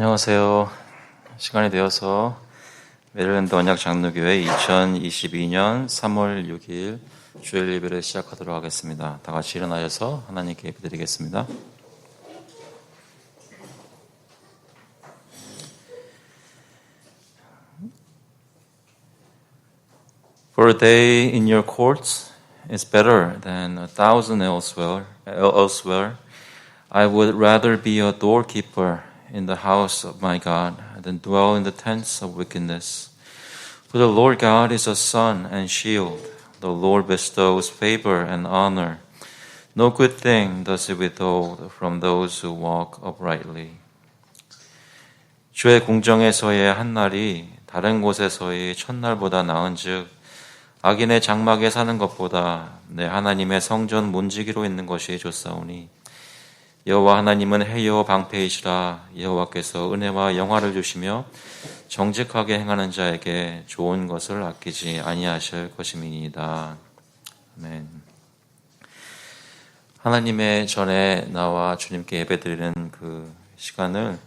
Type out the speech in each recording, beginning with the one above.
안녕하세요. 시간이 되어서 메릴랜드 언약장로교회 2022년 3월 6일 주일 예배를 시작하도록 하겠습니다. 다 같이 일어나셔서 하나님께 예배드리겠습니다. For a day in your courts is better than 1,000 elsewhere. I would rather be a doorkeeper in the house of my God than dwell in the tents of wickedness. For the Lord God is a sun and shield. The Lord bestows favor and honor. No good thing does he withhold from those who walk uprightly. 주의 궁정에서의 한 날이 다른 곳에서의 첫날보다 나은즉 악인의 장막에 사는 것보다 내 하나님의 성전 문지기로 있는 것이 좋사오니 여호와 하나님은 해여 방패이시라. 여호와께서 은혜와 영화를 주시며 정직하게 행하는 자에게 좋은 것을 아끼지 아니하실 것임이니이다. 아멘. 하나님의 전에 나와 주님께 예배드리는 그 시간을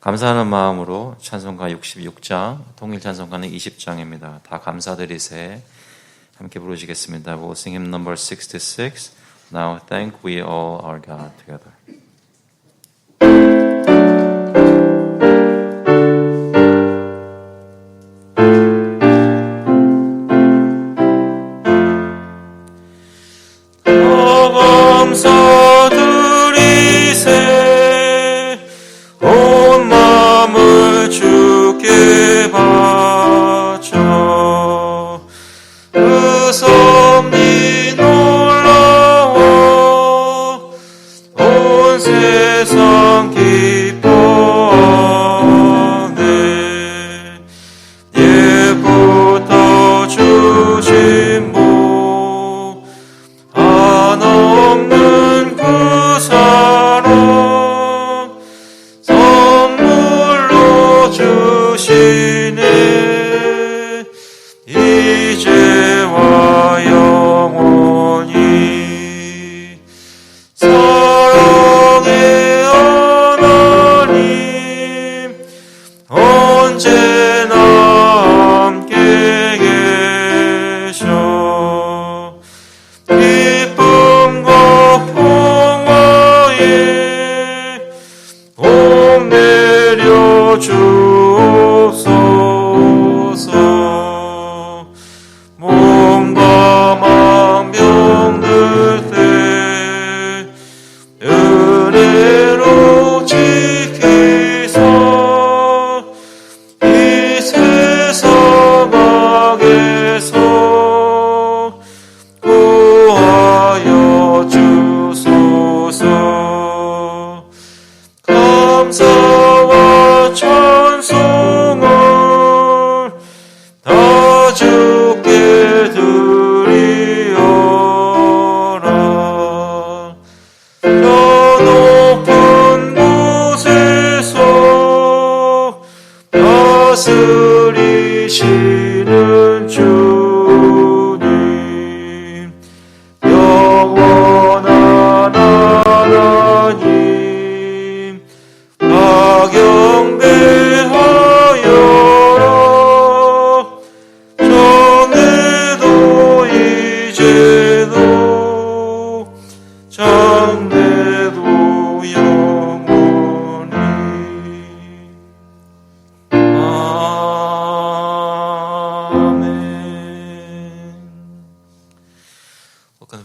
감사하는 마음으로 찬송가 66장, 통일 찬송가는 20장입니다. 다 감사드리세 함께 부르시겠습니다. We'll sing hymn number 66. Now thank we all our God together.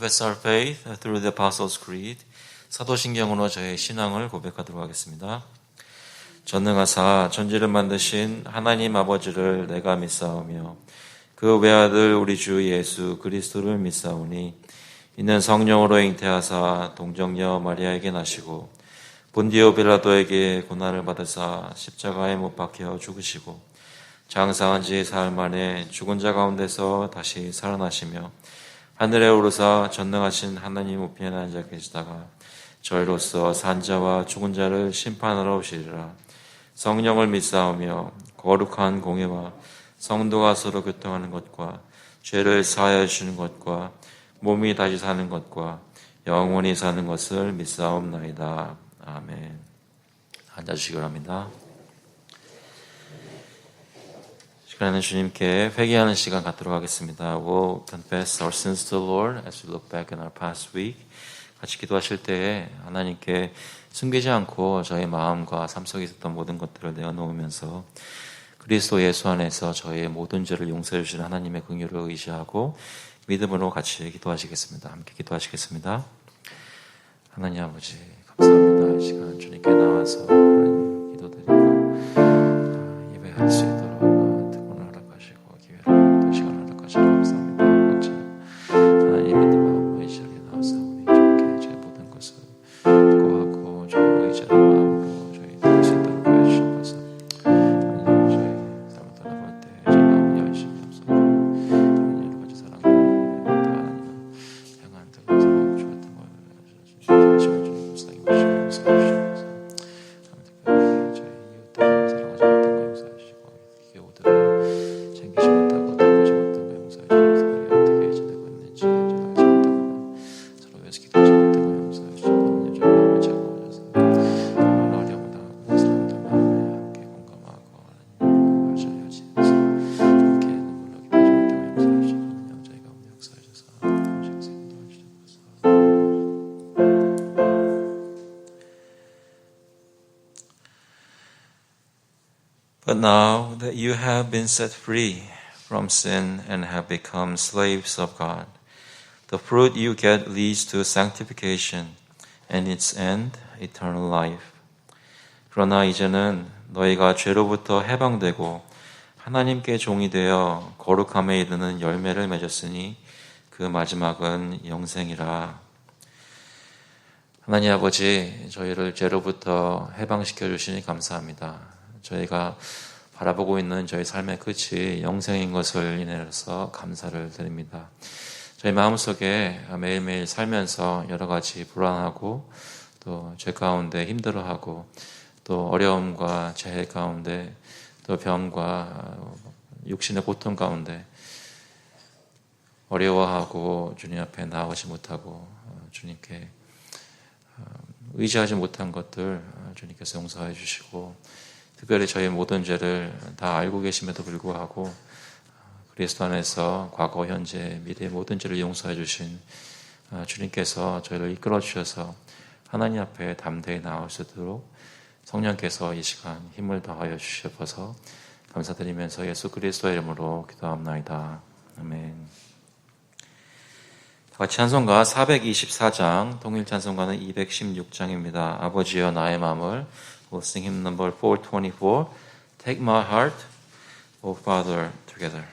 Confess our faith through the Apostles' Creed. 사도신경으로 저의 신앙을 고백하도록 하겠습니다. 전능하사 천지를 만드신 하나님 아버지를 내가 믿사오며 그 외아들 우리 주 예수 그리스도를 믿사오니 이는 성령으로 잉태하사 동정녀 마리아에게 나시고 본디오 빌라도에게 고난을 받으사 십자가에 못 박혀 죽으시고 장사한 지 사흘 만에 죽은 자 가운데서 다시 살아나시며 하늘에 오르사 전능하신 하나님 우편에 앉아 계시다가 저희로서 산자와 죽은 자를 심판하러 오시리라. 성령을 믿사오며 거룩한 공예와 성도가 서로 교통하는 것과 죄를 사하여 주시는 것과 몸이 다시 사는 것과 영원히 사는 것을 믿사옵나이다. 아멘. 앉아주시기 바랍니다. 시간에는 주님께 회개하는 시간 갖도록 하겠습니다. We'll confess our sins to the Lord as we look back in our past week. 같이 기도하실 때에 하나님께 숨기지 않고 저희 마음과 삶 속에 있었던 모든 것들을 내어놓으면서 그리스도 예수 안에서 저희의 모든 죄를 용서해 주시는 하나님의 긍휼을 의지하고 믿음으로 같이 기도하시겠습니다. 함께 기도하시겠습니다. 하나님 아버지 감사합니다. 이 시간 주님께 나와서 하나님 기도드리고 예배할 수 있도록 특권을 허락하시고 기회를 또 시간을 허락하시고 감사합니다. 하나님 믿는 마음으로 이 시간에 나와서 우리 주님께 저희 모든 것을 고하고 주님과 의지하는 마음으로 저희 드릴 수 있도록 해주셔서 하나님 저희 삶을 돌아볼 때 저희 마음을 여주시옵소서. 하나님 여러 가지 사랑을 또 하나님을 향한 뜨거운 사랑 주었던 걸 하시면 주님 감사하게 모시고 용서해 주시옵소서. 특별히 저희 이웃들을 사랑하지 못한 거 용서해 주시고 교우들을 챙기지 못하고 돌보지 못한 거 용서해 주시고 특별히 어떻게 지내고 있는지 전하지 못하거나 서로 위해서 기도하지 못한 거 용서해 주시고 하나님 저희 마음을 차가워져서 정말 어려움을 당하고 사람들 마음에 함께 공감하고 하나님 하셔야 하시면서 함께 눈물로 기도하지 못하고 용서해 주시고 하나님 저희 가운데 역사해 주셔서 하나님께서 인도해 주셔서 But now that you have been set free from sin and have become slaves of God, the fruit you get leads to sanctification and its end, eternal life. 그러나 이제는 너희가 죄로부터 해방되고 하나님께 종이 되어 거룩함에 이르는 열매를 맺었으니 그 마지막은 영생이라. 하나님 아버지, 저희를 죄로부터 해방시켜 주시니 감사합니다. 저희가 바라보고 있는 저희 삶의 끝이 영생인 것을 인해서 감사를 드립니다. 저희 마음속에 매일매일 살면서 여러 가지 불안하고 또 죄 가운데 힘들어하고 또 어려움과 재해 가운데 또 병과 육신의 고통 가운데 어려워하고 주님 앞에 나오지 못하고 주님께 의지하지 못한 것들 주님께서 용서해 주시고 특별히 저희 모든 죄를 다 알고 계심에도 불구하고 그리스도 안에서 과거, 현재, 미래의 모든 죄를 용서해 주신 주님께서 저희를 이끌어 주셔서 하나님 앞에 담대히 나올 수 있도록 성령께서 이 시간 힘을 더하여 주셔서 감사드리면서 예수 그리스도의 이름으로 기도합나이다. 아멘. 같이 찬송가 424장, 동일 찬송가는 216장입니다. 아버지여 나의 마음을 We'll sing hymn number 424, Take My Heart, O Father, together.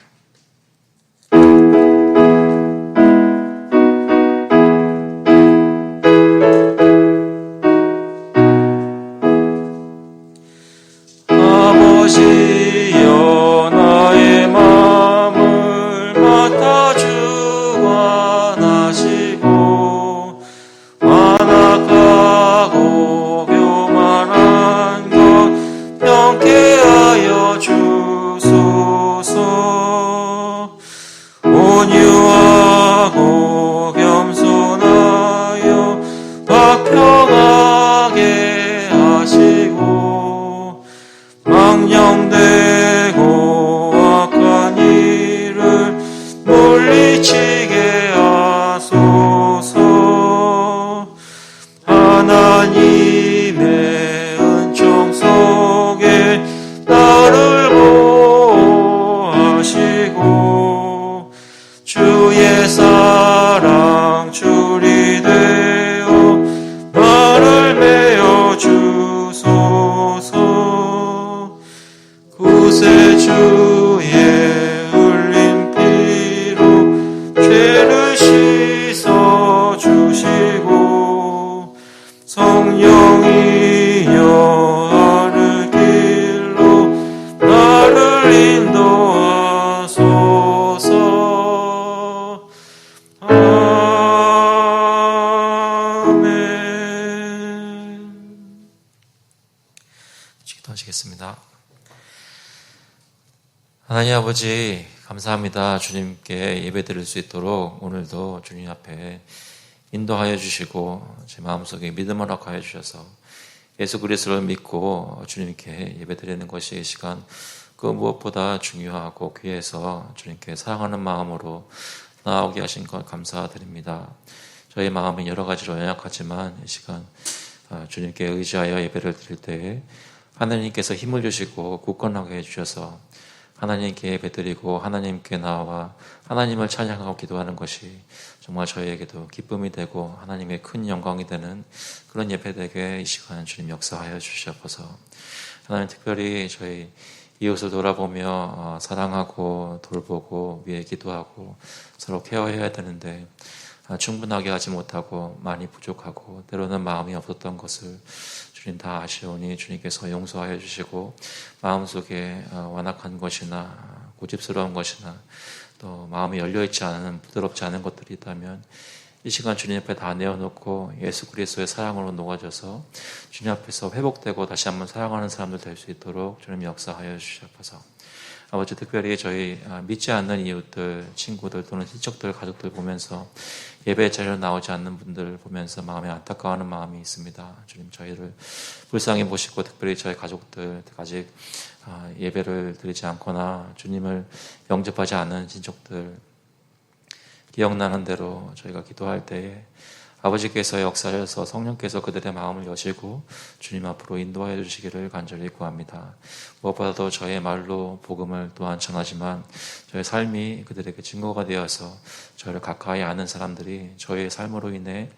아버지여 나의 마음을 맡아주 관하시고 완악하고 교만한 것 명쾌하여 주소서. 온유하고 겸손하여 화평하게 하시고 망령되고 악한 일을 물리치게 하소서. 하나님의 은총 속에 나를 보호하시고 주의 사랑 줄이 되어 나를 메어 주소서. 구세주의 흘린 피로 죄를 씻어 주시고 성령이여 하늘 길로 나를 인도하소서. 아멘. 기도하시겠습니다. 하나님 아버지 감사합니다. 주님께 예배드릴 수 있도록 오늘도 주님 앞에 인도하여 주시고 제 마음속에 믿음을 허락하여 주셔서 예수 그리스도를 믿고 주님께 예배드리는 것이 이 시간 그 무엇보다 중요하고 귀해서 주님께 사랑하는 마음으로 나아오게 하신 것 감사드립니다. 저희 마음은 여러 가지로 연약하지만 이 시간 주님께 의지하여 예배를 드릴 때에 하나님께서 힘을 주시고 굳건하게 해주셔서 하나님께 예배드리고 하나님께 나와 하나님을 찬양하고 기도하는 것이 정말 저희에게도 기쁨이 되고 하나님의 큰 영광이 되는 그런 예배되게 이 시간 주님 역사하여 주시옵소서. 하나님 특별히 저희 이웃을 돌아보며 사랑하고 돌보고 위해 기도하고 서로 케어해야 되는데 충분하게 하지 못하고 많이 부족하고 때로는 마음이 없었던 것을 주님 다 아시오니 주님께서 용서하여 주시고 마음속에 완악한 것이나 고집스러운 것이나 또 마음이 열려있지 않은 부드럽지 않은 것들이 있다면 이 시간 주님 앞에 다 내어놓고 예수 그리스도의 사랑으로 녹아져서 주님 앞에서 회복되고 다시 한번 사랑하는 사람들 될 수 있도록 주님 역사하여 주시옵소서. 아버지 특별히 저희 믿지 않는 이웃들, 친구들 또는 친척들, 가족들 보면서 예배 자리로 나오지 않는 분들 보면서 마음에 안타까워하는 마음이 있습니다. 주님 저희를 불쌍히 보시고 특별히 저희 가족들 아직 예배를 드리지 않거나 주님을 영접하지 않은 친척들 기억나는 대로 저희가 기도할 때에 아버지께서 역사하셔서 성령께서 그들의 마음을 여시고 주님 앞으로 인도하여 주시기를 간절히 구합니다. 무엇보다도 저의 말로 복음을 또한 전하지만 저의 삶이 그들에게 증거가 되어서 저를 가까이 아는 사람들이 저의 삶으로 인해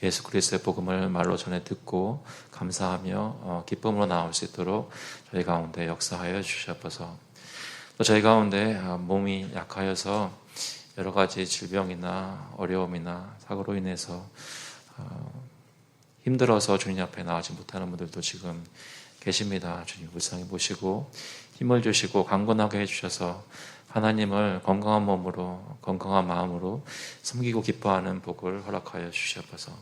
예수 그리스도의 복음을 말로 전해 듣고 감사하며 기쁨으로 나올 수 있도록 저희 가운데 역사하여 주시옵소서. 또 저희 가운데 몸이 약하여서 여러 가지 질병이나 어려움이나 사고로 인해서 힘들어서 주님 앞에 나가지 못하는 분들도 지금 계십니다. 주님 불쌍히 보시고 힘을 주시고 강건하게 해주셔서 하나님을 건강한 몸으로 건강한 마음으로 섬기고 기뻐하는 복을 허락하여 주시옵소서.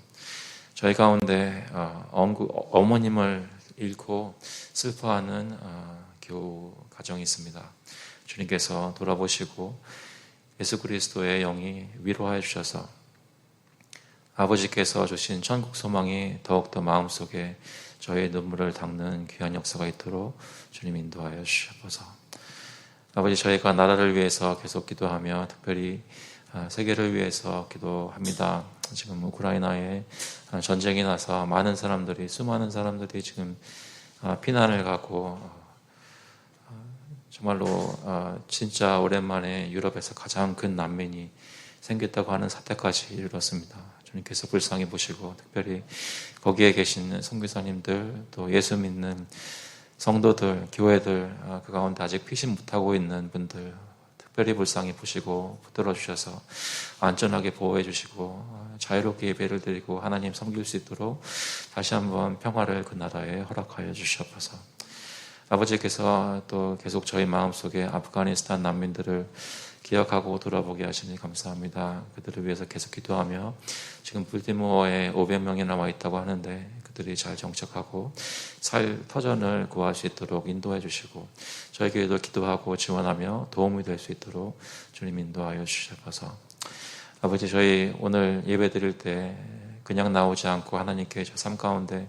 저희 가운데 어머님을 잃고 슬퍼하는 교우 가정이 있습니다. 주님께서 돌아보시고 예수 그리스도의 영이 위로하여 주셔서 아버지께서 주신 천국 소망이 더욱더 마음속에 저의 눈물을 닦는 귀한 역사가 있도록 주님 인도하여 주시옵소서. 아버지 저희가 나라를 위해서 계속 기도하며 특별히 세계를 위해서 기도합니다. 지금 우크라이나에 전쟁이 나서 많은 사람들이 수많은 사람들이 지금 피난을 가고 정말로 진짜 오랜만에 유럽에서 가장 큰 난민이 생겼다고 하는 사태까지 이르렀습니다. 주님께서 불쌍히 보시고 특별히 거기에 계신 선교사님들 또 예수 믿는 성도들, 교회들 그 가운데 아직 피신 못하고 있는 분들 특별히 불쌍히 보시고 붙들어 주셔서 안전하게 보호해 주시고 자유롭게 예배를 드리고 하나님 섬길 수 있도록 다시 한번 평화를 그 나라에 허락하여 주시옵소서. 아버지께서 또 계속 저희 마음속에 아프가니스탄 난민들을 기억하고 돌아보게 하시니 감사합니다. 그들을 위해서 계속 기도하며 지금 불티모어에 500명이나 와 있다고 하는데 그들이 잘 정착하고 살 터전을 구할 수 있도록 인도해 주시고 저희 교회도 기도하고 지원하며 도움이 될 수 있도록 주님 인도하여 주셔서 아버지 저희 오늘 예배 드릴 때 그냥 나오지 않고 하나님께 저 삶 가운데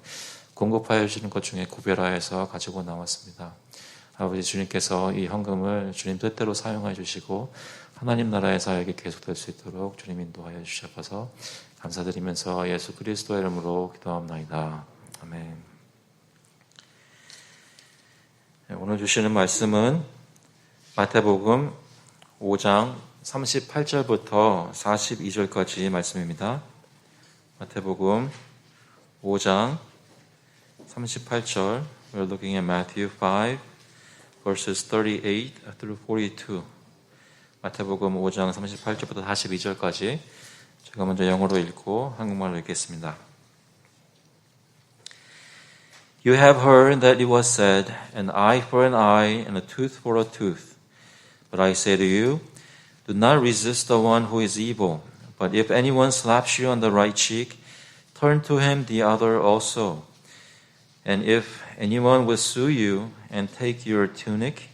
공급하여 주시는 것 중에 구별하여서 가지고 나왔습니다. 아버지 주님께서 이 헌금을 주님 뜻대로 사용해 주시고 하나님 나라의 사역이 계속될 수 있도록 주님 인도하여 주셔서 감사드리면서 예수 그리스도의 이름으로 기도합나이다. 아멘. 오늘 주시는 말씀은 마태복음 5장 38절부터 42절까지 말씀입니다. 마태복음 5장 38절 We're looking at Matthew 5 verses 38 through 42 마태복음 5장 38절부터 42절까지 제가 먼저 영어로 읽고 한국말로 읽겠습니다. You have heard that it was said, an eye for an eye and a tooth for a tooth. But I say to you, do not resist the one who is evil. But if anyone slaps you on the right cheek, turn to him the other also. And if anyone will sue you and take your tunic,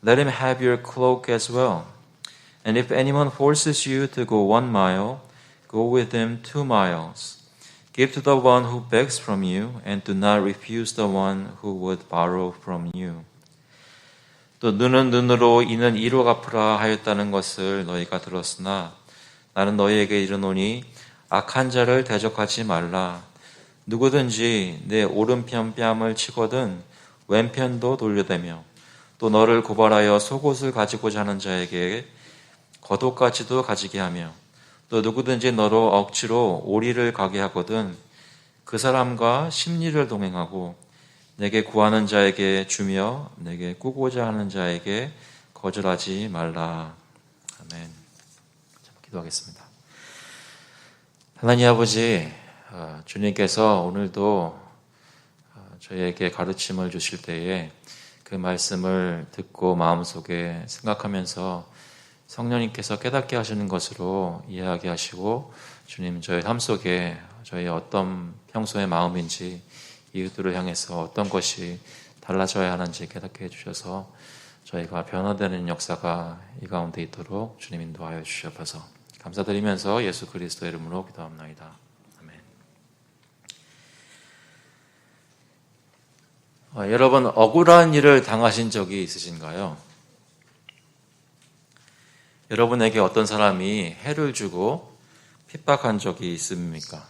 let him have your cloak as well. And if anyone forces you to go 1 mile, go with him 2 miles. Give to the one who begs from you, and do not refuse the one who would borrow from you. 또 눈은 눈으로 이는 이로 갚으라 하였다는 것을 너희가 들었으나 나는 너희에게 이르노니 악한 자를 대적하지 말라. 누구든지 내 오른편 뺨을 치거든 왼편도 돌려대며 또 너를 고발하여 속옷을 가지고자 하는 자에게 겉옷까지도 가지게 하며 또 누구든지 너로 억지로 오리를 가게 하거든 그 사람과 심리를 동행하고 내게 구하는 자에게 주며 내게 꾸고자 하는 자에게 거절하지 말라. 아멘. 기도하겠습니다. 하나님 아버지, 주님께서 오늘도 저희에게 가르침을 주실 때에 그 말씀을 듣고 마음속에 생각하면서 성령님께서 깨닫게 하시는 것으로 이해하게 하시고 주님 저희 삶 속에 저희의 어떤 평소의 마음인지 이웃들을 향해서 어떤 것이 달라져야 하는지 깨닫게 해주셔서 저희가 변화되는 역사가 이 가운데 있도록 주님 인도하여 주시옵소서. 감사드리면서 예수 그리스도의 이름으로 기도합나이다. 아멘. 여러분 억울한 일을 당하신 적이 있으신가요? 여러분에게 어떤 사람이 해를 주고 핍박한 적이 있습니까?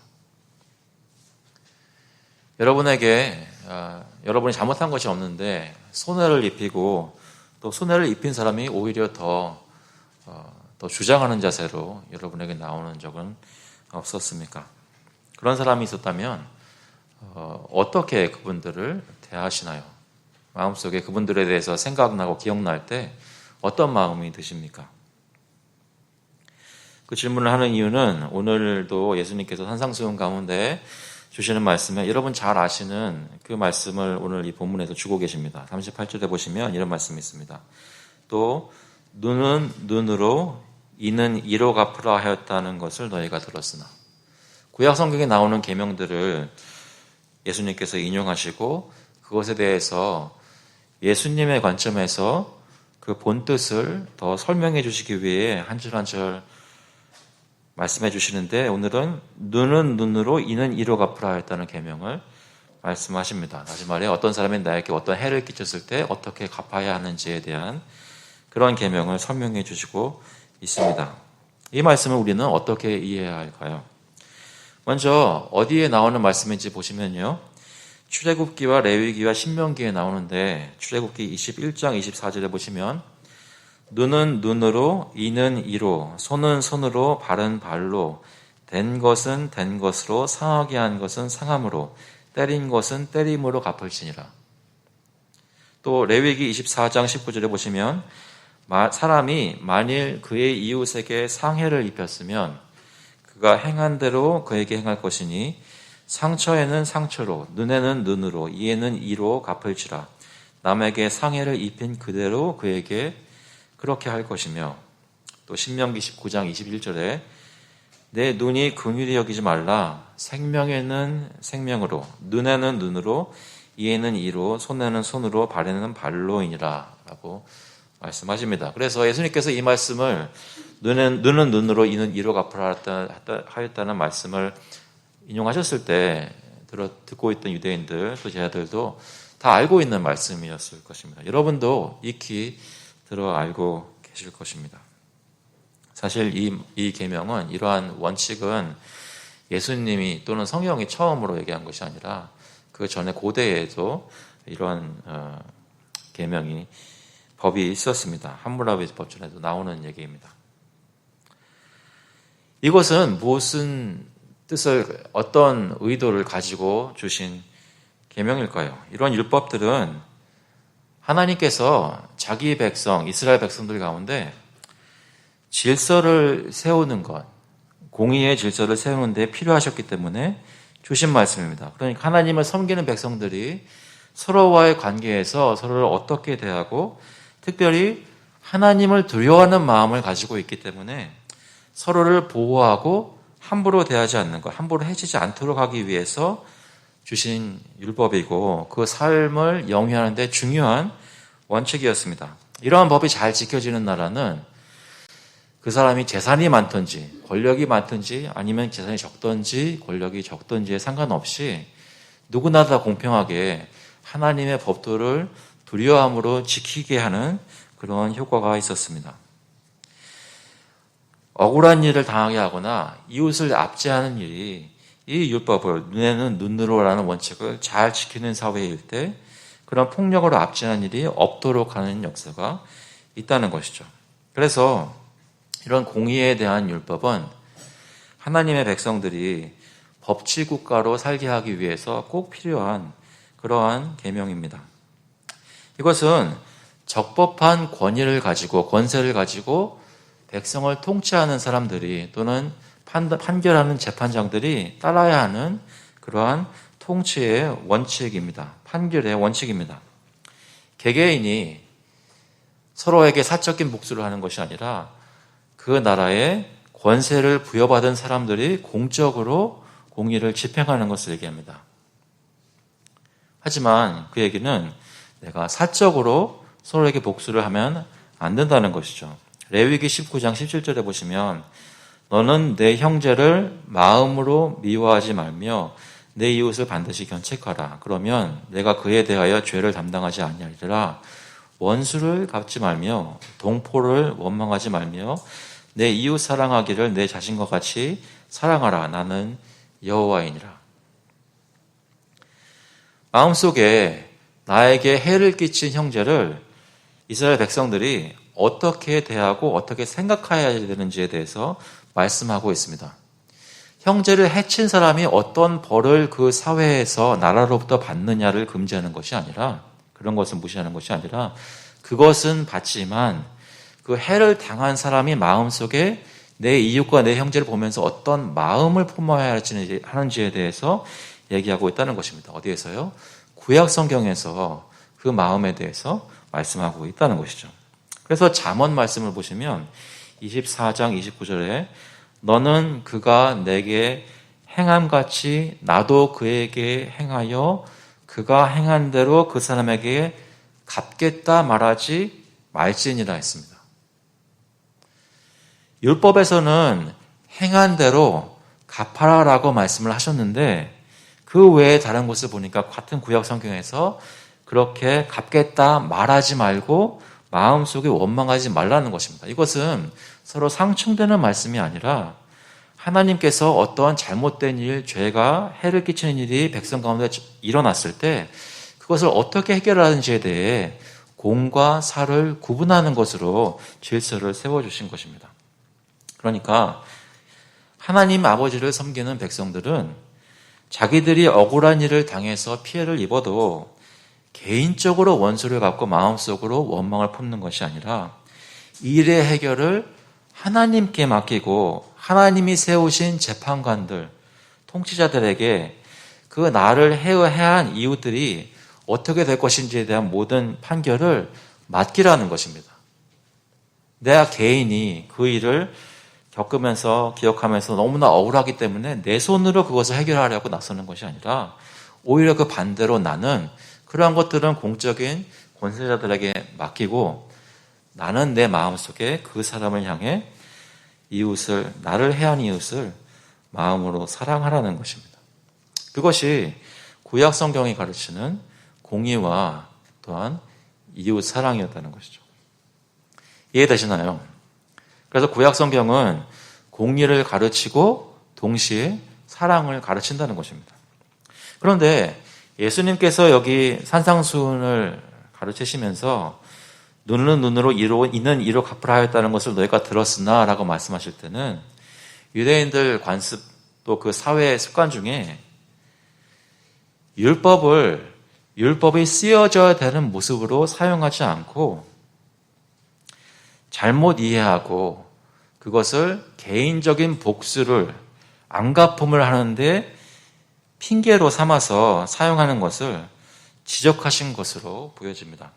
여러분에게 여러분이 잘못한 것이 없는데 손해를 입히고 또 손해를 입힌 사람이 오히려 더 주장하는 자세로 여러분에게 나오는 적은 없었습니까? 그런 사람이 있었다면 어떻게 그분들을 대하시나요? 마음속에 그분들에 대해서 생각나고 기억날 때 어떤 마음이 드십니까? 그 질문을 하는 이유는 오늘도 예수님께서 산상수훈 가운데 주시는 말씀에 여러분 잘 아시는 그 말씀을 오늘 이 본문에서 주고 계십니다. 38절에 보시면 이런 말씀이 있습니다. 또 눈은 눈으로 이는 이로 갚으라 하였다는 것을 너희가 들었으나 구약 성경에 나오는 계명들을 예수님께서 인용하시고 그것에 대해서 예수님의 관점에서 그 본뜻을 더 설명해 주시기 위해 한 줄 한 줄 말씀해 주시는데 오늘은 눈은 눈으로 이는 이로 갚으라 했다는 계명을 말씀하십니다. 다시 말해 어떤 사람이 나에게 어떤 해를 끼쳤을 때 어떻게 갚아야 하는지에 대한 그런 계명을 설명해 주시고 있습니다. 이 말씀을 우리는 어떻게 이해해야 할까요? 먼저 어디에 나오는 말씀인지 보시면요. 출애굽기와 레위기와 신명기에 나오는데 출애굽기 21장 24절에 보시면 눈은 눈으로 이는 이로 손은 손으로 발은 발로 된 것은 된 것으로 상하게 한 것은 상함으로 때린 것은 때림으로 갚을지니라. 또 레위기 24장 19절에 보시면 사람이 만일 그의 이웃에게 상해를 입혔으면 그가 행한 대로 그에게 행할 것이니 상처에는 상처로 눈에는 눈으로 이에는 이로 갚을지라. 남에게 상해를 입힌 그대로 그에게 그렇게 할 것이며 또 신명기 19장 21절에 내 눈이 긍휼히 여기지 말라 생명에는 생명으로 눈에는 눈으로 이에는 이로 손에는 손으로 발에는 발로이니라 라고 말씀하십니다. 그래서 예수님께서 이 말씀을 눈은 눈으로 이는 이로 갚으라 하였다는 말씀을 인용하셨을 때 듣고 있던 유대인들 또 제자들도 다 알고 있는 말씀이었을 것입니다. 여러분도 익히 들어 알고 계실 것입니다. 사실 이 계명은 이러한 원칙은 예수님이 또는 성경이 처음으로 얘기한 것이 아니라 그 전에 고대에도 이러한 계명이 법이 있었습니다. 함무라비 법전에도 나오는 얘기입니다. 이것은 무슨 뜻을 어떤 의도를 가지고 주신 계명일까요? 이런 율법들은 하나님께서 자기 백성, 이스라엘 백성들 가운데 질서를 세우는 것, 공의의 질서를 세우는 데 필요하셨기 때문에 주신 말씀입니다. 그러니까 하나님을 섬기는 백성들이 서로와의 관계에서 서로를 어떻게 대하고 특별히 하나님을 두려워하는 마음을 가지고 있기 때문에 서로를 보호하고 함부로 대하지 않는 것, 함부로 해치지 않도록 하기 위해서 주신 율법이고 그 삶을 영위하는 데 중요한 원칙이었습니다. 이러한 법이 잘 지켜지는 나라는 그 사람이 재산이 많든지 권력이 많든지 아니면 재산이 적든지 권력이 적든지에 상관없이 누구나 다 공평하게 하나님의 법도를 두려움으로 지키게 하는 그런 효과가 있었습니다. 억울한 일을 당하게 하거나 이웃을 압제하는 일이 이 율법을 눈에는 눈으로라는 원칙을 잘 지키는 사회일 때 그런 폭력으로 압제하는 일이 없도록 하는 역사가 있다는 것이죠. 그래서 이런 공의에 대한 율법은 하나님의 백성들이 법치 국가로 살게 하기 위해서 꼭 필요한 그러한 계명입니다. 이것은 적법한 권위를 가지고 권세를 가지고 백성을 통치하는 사람들이 또는 판결하는 재판장들이 따라야 하는 그러한 통치의 원칙입니다. 판결의 원칙입니다. 개개인이 서로에게 사적인 복수를 하는 것이 아니라 그 나라에 권세를 부여받은 사람들이 공적으로 공의를 집행하는 것을 얘기합니다. 하지만 그 얘기는 내가 사적으로 서로에게 복수를 하면 안 된다는 것이죠. 레위기 19장 17절에 보시면 너는 내 형제를 마음으로 미워하지 말며 내 이웃을 반드시 견책하라. 그러면 내가 그에 대하여 죄를 담당하지 아니하리라. 원수를 갚지 말며 동포를 원망하지 말며 내 이웃 사랑하기를 내 자신과 같이 사랑하라. 나는 여호와이니라. 마음속에 나에게 해를 끼친 형제를 이스라엘 백성들이 어떻게 대하고 어떻게 생각해야 되는지에 대해서 말씀하고 있습니다. 형제를 해친 사람이 어떤 벌을 그 사회에서 나라로부터 받느냐를 금지하는 것이 아니라 그런 것을 무시하는 것이 아니라 그것은 받지만 그 해를 당한 사람이 마음속에 내 이웃과 내 형제를 보면서 어떤 마음을 품어야 하는지에 대해서 얘기하고 있다는 것입니다. 어디에서요? 구약 성경에서 그 마음에 대해서 말씀하고 있다는 것이죠. 그래서 잠언 말씀을 보시면 24장 29절에 너는 그가 내게 행함같이 나도 그에게 행하여 그가 행한 대로 그 사람에게 갚겠다 말하지 말지니라 했습니다. 율법에서는 행한 대로 갚아라라고 말씀을 하셨는데 그 외에 다른 곳을 보니까 같은 구약 성경에서 그렇게 갚겠다 말하지 말고 마음속에 원망하지 말라는 것입니다. 이것은 서로 상충되는 말씀이 아니라 하나님께서 어떠한 잘못된 일, 죄가 해를 끼치는 일이 백성 가운데 일어났을 때 그것을 어떻게 해결하는지에 대해 공과 사를 구분하는 것으로 질서를 세워주신 것입니다. 그러니까 하나님 아버지를 섬기는 백성들은 자기들이 억울한 일을 당해서 피해를 입어도 개인적으로 원수를 갚고 마음속으로 원망을 품는 것이 아니라 일의 해결을 하나님께 맡기고 하나님이 세우신 재판관들, 통치자들에게 그 나를 해한 이웃들이 어떻게 될 것인지에 대한 모든 판결을 맡기라는 것입니다. 내가 개인이 그 일을 겪으면서 기억하면서 너무나 억울하기 때문에 내 손으로 그것을 해결하려고 나서는 것이 아니라 오히려 그 반대로 나는 그러한 것들은 공적인 권세자들에게 맡기고 나는 내 마음속에 그 사람을 향해 이웃을, 나를 해한 이웃을 마음으로 사랑하라는 것입니다. 그것이 구약 성경이 가르치는 공의와 또한 이웃 사랑이었다는 것이죠. 이해되시나요? 그래서 구약 성경은 공의를 가르치고 동시에 사랑을 가르친다는 것입니다. 그런데 예수님께서 여기 산상수훈을 가르치시면서 눈은 눈으로 이는 이로 갚으라 하였다는 것을 너희가 들었으나 라고 말씀하실 때는 유대인들 관습 또 그 사회의 습관 중에 율법이 쓰여져야 되는 모습으로 사용하지 않고 잘못 이해하고 그것을 개인적인 복수를 안갚음을 하는데 핑계로 삼아서 사용하는 것을 지적하신 것으로 보여집니다.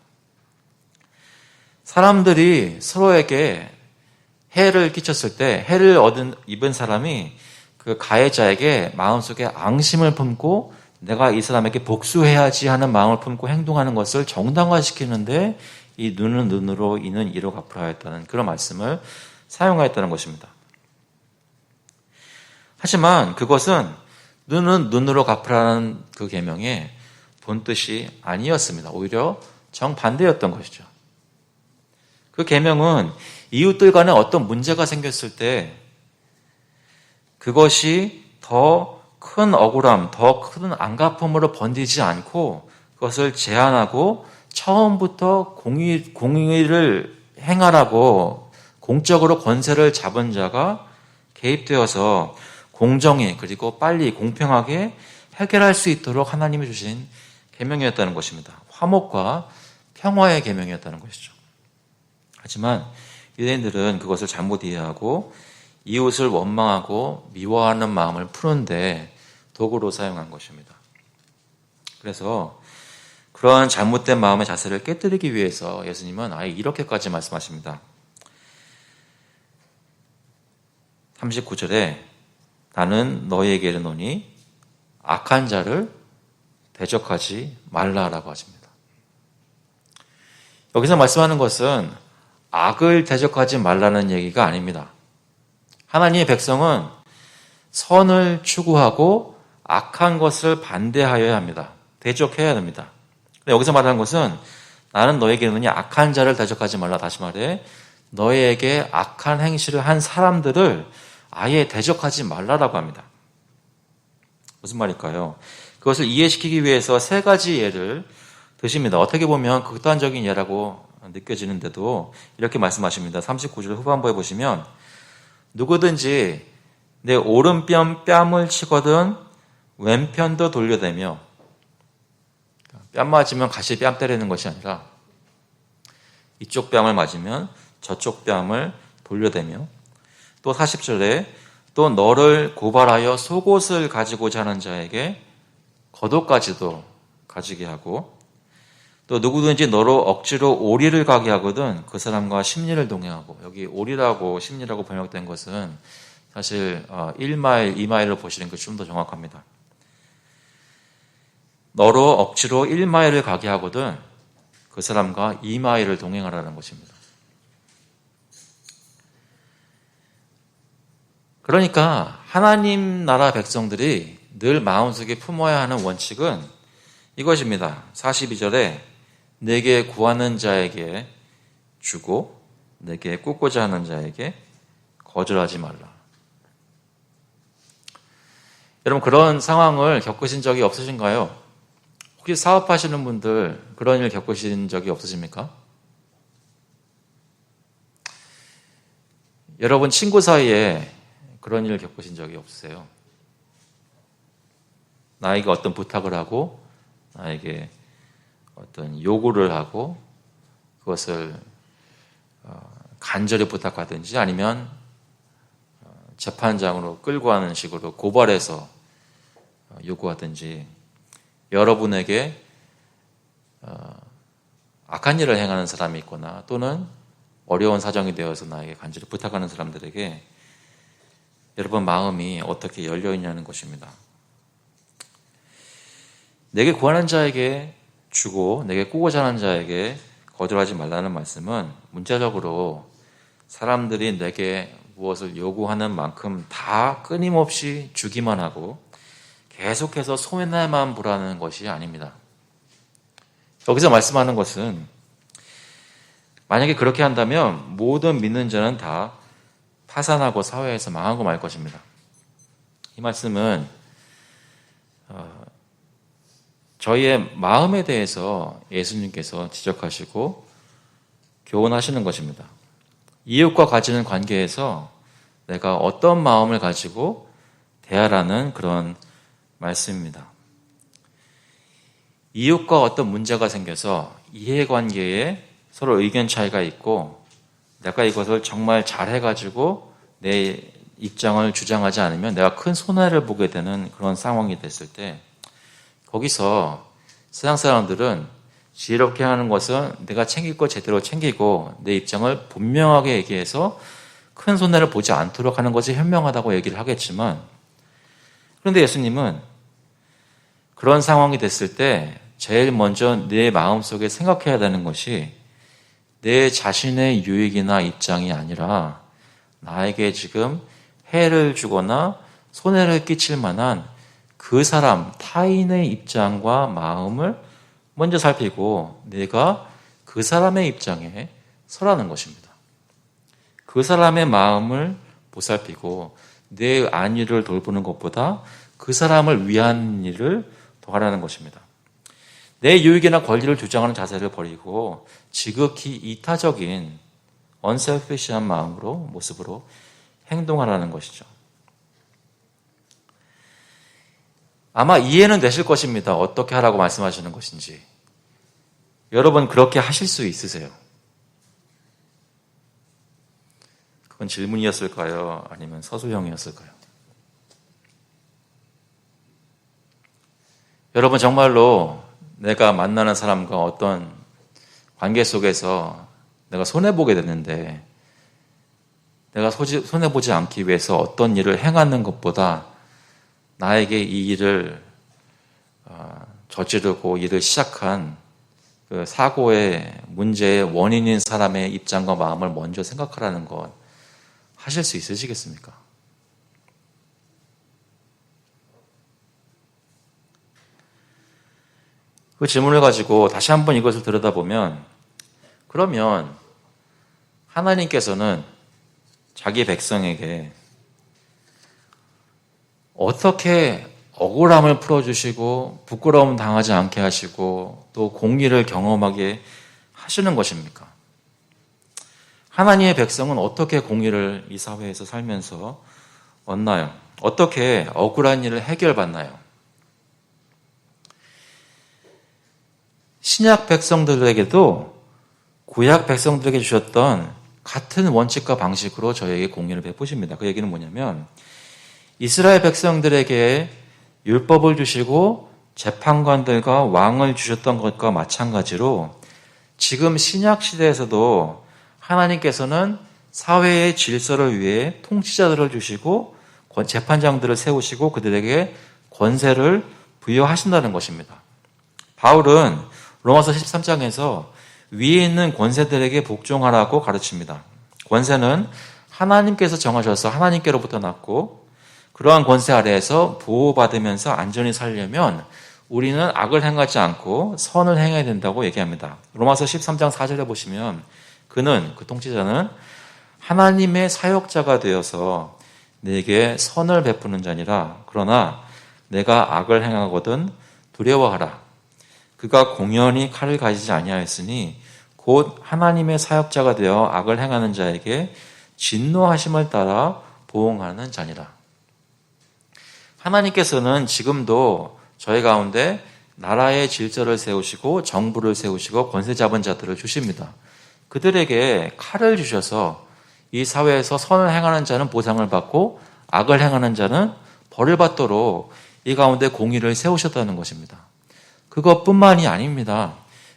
사람들이 서로에게 해를 끼쳤을 때 해를 입은 사람이 그 가해자에게 마음속에 앙심을 품고 내가 이 사람에게 복수해야지 하는 마음을 품고 행동하는 것을 정당화시키는데 이 눈은 눈으로 이는 이로 갚으라 했다는 그런 말씀을 사용하였다는 것입니다. 하지만 그것은 눈은 눈으로 갚으라는 그 계명의 본뜻이 아니었습니다. 오히려 정반대였던 것이죠. 그 계명은 이웃들 간에 어떤 문제가 생겼을 때 그것이 더 큰 억울함, 더 큰 안갚음으로 번지지 않고 그것을 제한하고 처음부터 공의를 행하라고 공적으로 권세를 잡은 자가 개입되어서 공정히 그리고 빨리 공평하게 해결할 수 있도록 하나님이 주신 계명이었다는 것입니다. 화목과 평화의 계명이었다는 것이죠. 하지만 유대인들은 그것을 잘못 이해하고 이웃을 원망하고 미워하는 마음을 푸는데 도구로 사용한 것입니다. 그래서 그러한 잘못된 마음의 자세를 깨뜨리기 위해서 예수님은 아예 이렇게까지 말씀하십니다. 39절에 나는 너희에게 이르노니 악한 자를 대적하지 말라라고 하십니다. 여기서 말씀하는 것은 악을 대적하지 말라는 얘기가 아닙니다. 하나님의 백성은 선을 추구하고 악한 것을 반대하여야 합니다. 대적해야 됩니다. 여기서 말하는 것은 나는 너에게 이르노니 악한 자를 대적하지 말라. 다시 말해 너에게 악한 행실을 한 사람들을 아예 대적하지 말라라고 합니다. 무슨 말일까요? 그것을 이해시키기 위해서 세 가지 예를 드십니다. 어떻게 보면 극단적인 예라고 느껴지는데도 이렇게 말씀하십니다. 39절 후반부에 보시면 누구든지 내 오른편 뺨을 치거든 왼편도 돌려대며, 뺨 맞으면 같이 뺨 때리는 것이 아니라 이쪽 뺨을 맞으면 저쪽 뺨을 돌려대며, 또 40절에 또 너를 고발하여 속옷을 가지고자 하는 자에게 겉옷까지도 가지게 하고, 또 누구든지 너로 억지로 오리를 가게 하거든 그 사람과 심리를 동행하고, 여기 오리라고 심리라고 번역된 것은 사실 1마일, 2마일로 보시는 게 좀 더 정확합니다. 너로 억지로 1마일을 가게 하거든 그 사람과 2마일을 동행하라는 것입니다. 그러니까 하나님 나라 백성들이 늘 마음속에 품어야 하는 원칙은 이것입니다. 42절에 내게 구하는 자에게 주고 내게 꽂고자 하는 자에게 거절하지 말라. 여러분, 그런 상황을 겪으신 적이 없으신가요? 혹시 사업하시는 분들 그런 일 겪으신 적이 없으십니까? 여러분 친구 사이에 그런 일 겪으신 적이 없으세요? 나에게 어떤 부탁을 하고 나에게 어떤 요구를 하고 그것을 간절히 부탁하든지 아니면 재판장으로 끌고 가는 식으로 고발해서 요구하든지, 여러분에게 악한 일을 행하는 사람이 있거나 또는 어려운 사정이 되어서 나에게 간절히 부탁하는 사람들에게 여러분 마음이 어떻게 열려있냐는 것입니다. 내게 구하는 자에게 주고 내게 꾸고자 하는 자에게 거절하지 말라는 말씀은 문자적으로 사람들이 내게 무엇을 요구하는 만큼 다 끊임없이 주기만 하고 계속해서 손해만 보라는 것이 아닙니다. 여기서 말씀하는 것은 만약에 그렇게 한다면 모든 믿는 자는 다 파산하고 사회에서 망하고 말 것입니다. 이 말씀은 저희의 마음에 대해서 예수님께서 지적하시고 교훈하시는 것입니다. 이웃과 가지는 관계에서 내가 어떤 마음을 가지고 대하라는 그런 말씀입니다. 이웃과 어떤 문제가 생겨서 이해관계에 서로 의견 차이가 있고 내가 이것을 정말 잘해가지고 내 입장을 주장하지 않으면 내가 큰 손해를 보게 되는 그런 상황이 됐을 때, 거기서 세상 사람들은 지혜롭게 하는 것은 내가 챙길 거 제대로 챙기고 내 입장을 분명하게 얘기해서 큰 손해를 보지 않도록 하는 것이 현명하다고 얘기를 하겠지만, 그런데 예수님은 그런 상황이 됐을 때 제일 먼저 내 마음속에 생각해야 되는 것이 내 자신의 유익이나 입장이 아니라 나에게 지금 해를 주거나 손해를 끼칠 만한 그 사람, 타인의 입장과 마음을 먼저 살피고 내가 그 사람의 입장에 서라는 것입니다. 그 사람의 마음을 보살피고 내 안위를 돌보는 것보다 그 사람을 위한 일을 더 하라는 것입니다. 내 유익이나 권리를 주장하는 자세를 버리고 지극히 이타적인 unselfish한 마음으로, 모습으로 행동하라는 것이죠. 아마 이해는 되실 것입니다. 어떻게 하라고 말씀하시는 것인지. 여러분 그렇게 하실 수 있으세요? 그건 질문이었을까요? 아니면 서술형이었을까요? 여러분 정말로 내가 만나는 사람과 어떤 관계 속에서 내가 손해보게 됐는데 내가 손해보지 않기 위해서 어떤 일을 행하는 것보다 나에게 이 일을 저지르고 일을 시작한 그 사고의 문제의 원인인 사람의 입장과 마음을 먼저 생각하라는 것 하실 수 있으시겠습니까? 그 질문을 가지고 다시 한번 이것을 들여다보면 그러면 하나님께서는 자기 백성에게 어떻게 억울함을 풀어주시고 부끄러움 당하지 않게 하시고 또 공의를 경험하게 하시는 것입니까? 하나님의 백성은 어떻게 공의를 이 사회에서 살면서 얻나요? 어떻게 억울한 일을 해결받나요? 신약 백성들에게도 구약 백성들에게 주셨던 같은 원칙과 방식으로 저에게 공의를 베푸십니다. 그 얘기는 뭐냐면 이스라엘 백성들에게 율법을 주시고 재판관들과 왕을 주셨던 것과 마찬가지로 지금 신약 시대에서도 하나님께서는 사회의 질서를 위해 통치자들을 주시고 재판장들을 세우시고 그들에게 권세를 부여하신다는 것입니다. 바울은 로마서 13장에서 위에 있는 권세들에게 복종하라고 가르칩니다. 권세는 하나님께서 정하셔서 하나님께로부터 났고 그러한 권세 아래에서 보호받으면서 안전히 살려면 우리는 악을 행하지 않고 선을 행해야 된다고 얘기합니다. 로마서 13장 4절에 보시면 그는, 그 통치자는 하나님의 사역자가 되어서 내게 선을 베푸는 자니라. 그러나 내가 악을 행하거든 두려워하라. 그가 공연히 칼을 가지지 아니하였으니 곧 하나님의 사역자가 되어 악을 행하는 자에게 진노하심을 따라 보응하는 자니라. 하나님께서는 지금도 저희 가운데 나라의 질서를 세우시고 정부를 세우시고 권세 잡은 자들을 주십니다. 그들에게 칼을 주셔서 이 사회에서 선을 행하는 자는 보상을 받고 악을 행하는 자는 벌을 받도록 이 가운데 공의를 세우셨다는 것입니다. 그것뿐만이 아닙니다.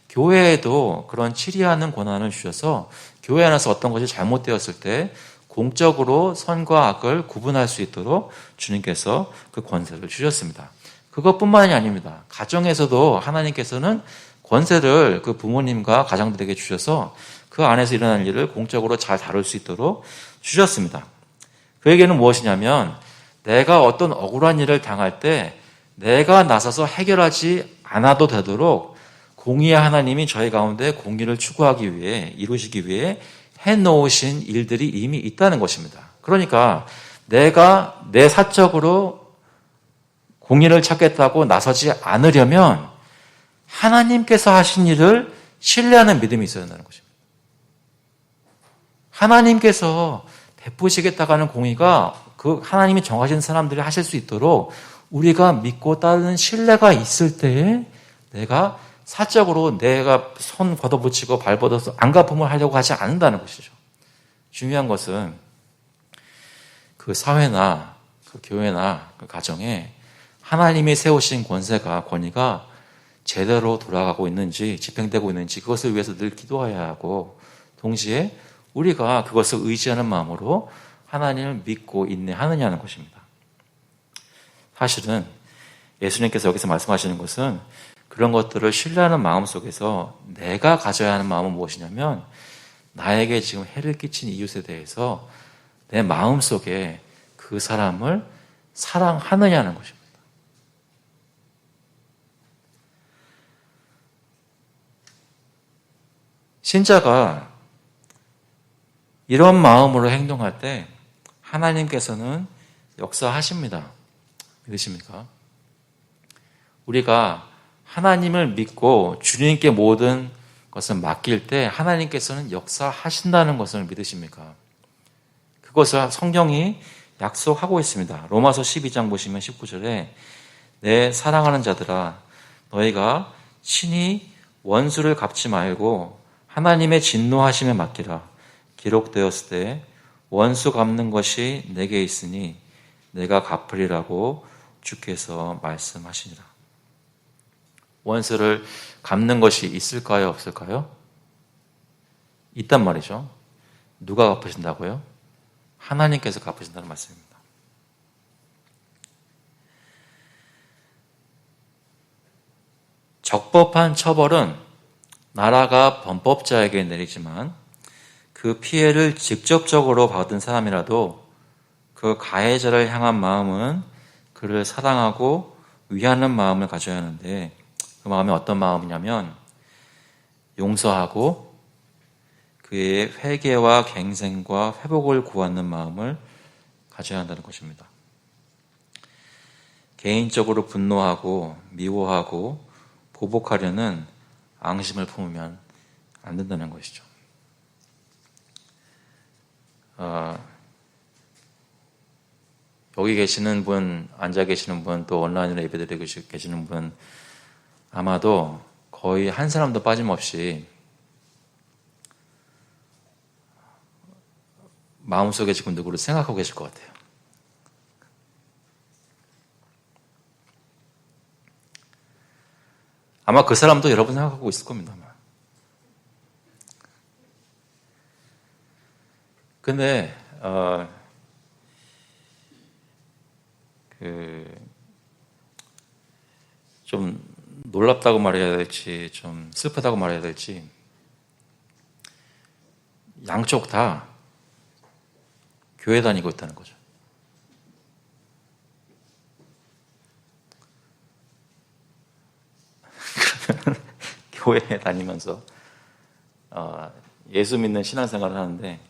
교회에도 그런 치리하는 권한을 주셔서 교회 안에서 어떤 것이 잘못되었을 때 공적으로 선과 악을 구분할 수 있도록 주님께서 그 권세를 주셨습니다. 그것뿐만이 아닙니다. 가정에서도 하나님께서는 권세를 그 부모님과 가장들에게 주셔서 그 안에서 일어날 일을 공적으로 잘 다룰 수 있도록 주셨습니다. 그에게는 무엇이냐면 내가 어떤 억울한 일을 당할 때 내가 나서서 해결하지 않아도 되도록 공의의 하나님이 저희 가운데 공의를 추구하기 위해 이루시기 위해 해놓으신 일들이 이미 있다는 것입니다. 그러니까 내가 내 사적으로 공의를 찾겠다고 나서지 않으려면 하나님께서 하신 일을 신뢰하는 믿음이 있어야 한다는 것입니다. 하나님께서 베푸시겠다고 하는 공의가 그 하나님이 정하신 사람들이 하실 수 있도록 우리가 믿고 따르는 신뢰가 있을 때에 내가 사적으로 내가 손 걷어붙이고 발 뻗어서 안갚음을 하려고 하지 않는다는 것이죠. 중요한 것은 그 사회나 그 교회나 그 가정에 하나님이 세우신 권위가 제대로 돌아가고 있는지 집행되고 있는지 그것을 위해서 늘 기도해야 하고 동시에 우리가 그것을 의지하는 마음으로 하나님을 믿고 인내하느냐는 것입니다. 사실은 예수님께서 여기서 말씀하시는 것은 그런 것들을 신뢰하는 마음 속에서 내가 가져야 하는 마음은 무엇이냐면 나에게 지금 해를 끼친 이웃에 대해서 내 마음속에 그 사람을 사랑하느냐는 것입니다. 신자가 이런 마음으로 행동할 때 하나님께서는 역사하십니다. 믿으십니까? 우리가 하나님을 믿고 주님께 모든 것을 맡길 때 하나님께서는 역사하신다는 것을 믿으십니까? 그것을 성경이 약속하고 있습니다. 로마서 12장 보시면 19절에 내 사랑하는 자들아 너희가 친히 원수를 갚지 말고 하나님의 진노하심에 맡기라. 기록되었을 때 원수 갚는 것이 내게 있으니 내가 갚으리라고 주께서 말씀하시니라. 원수를 갚는 것이 있을까요? 없을까요? 있단 말이죠. 누가 갚으신다고요? 하나님께서 갚으신다는 말씀입니다. 적법한 처벌은 나라가 범법자에게 내리지만 그 피해를 직접적으로 받은 사람이라도 그 가해자를 향한 마음은 그를 사랑하고 위하는 마음을 가져야 하는데 그 마음이 어떤 마음이냐면 용서하고 그의 회개와 갱생과 회복을 구하는 마음을 가져야 한다는 것입니다. 개인적으로 분노하고 미워하고 보복하려는 앙심을 품으면 안 된다는 것이죠. 여기 계시는 분, 앉아 계시는 분, 또 온라인으로 예배드리고 계시는 분 아마도 거의 한 사람도 빠짐없이 마음속에 지금 누구를 생각하고 계실 것 같아요. 아마 그 사람도 여러분 생각하고 있을 겁니다. 근데 좀 놀랍다고 말해야 될지 좀 슬프다고 말해야 될지 양쪽 다 교회 다니고 있다는 거죠. 그러면 교회에 다니면서 예수 믿는 신앙생활을 하는데